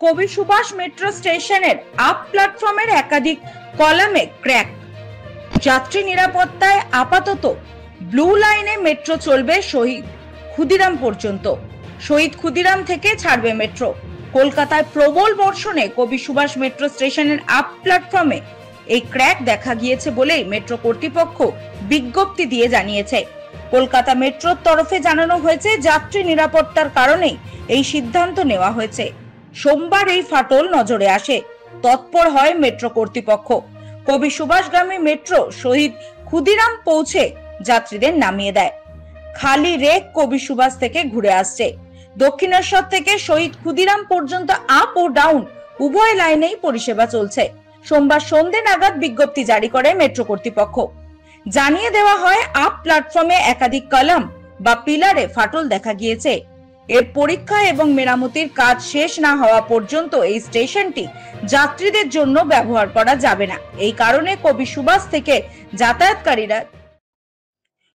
কবি সুভাষ মেট্রো স্টেশনের আপ প্ল্যাটফর্মের একাধিক কলামে ক্র্যাক। যাত্রী নিরাপত্তায় আপাতত ব্লু লাইনে মেট্রো চলবে শহীদ ক্ষুদিরাম পর্যন্ত। শহীদ ক্ষুদিরাম থেকে ছাড়বে মেট্রো। কলকাতায় প্রবল বর্ষণে কবি সুভাষ মেট্রো স্টেশনের আপ প্ল্যাটফর্মে এই ক্র্যাক দেখা গিয়েছে বলেই মেট্রো কর্তৃপক্ষ বিজ্ঞপ্তি দিয়ে জানিয়েছে। কলকাতা মেট্রোর তরফে জানানো হয়েছে, যাত্রী নিরাপত্তার কারণে এই সিদ্ধান্ত নেওয়া হয়েছে। সোমবার এই ফাটল নজরে আসে, তৎপর হয় মেট্রো কর্তৃপক্ষ। কবি সুভাষগামী মেট্রো শহীদ ক্ষুদিরাম পৌঁছে যাত্রীদের নামিয়ে দেয়। খালি রেক কবি সুভাষ থেকে ঘুরে আসছে। দক্ষিণেশ্বর থেকে শহীদ ক্ষুদিরাম পর্যন্ত আপ ও ডাউন উভয় লাইনেই পরিষেবা চলছে। সোমবার সন্ধ্যে নাগাদ বিজ্ঞপ্তি জারি করে মেট্রো কর্তৃপক্ষ। জানিয়ে দেওয়া হয়, আপ প্ল্যাটফর্মে একাধিক কলাম বা পিলারে ফাটল দেখা গিয়েছে। এর পরীক্ষা এবং মেরামতির কাজ শেষ না হওয়া পর্যন্ত এই স্টেশনটি যাত্রীদের জন্য ব্যবহার করা যাবে না। এই কারণে কবি সুভাষ থেকে যাতায়াতকারীরা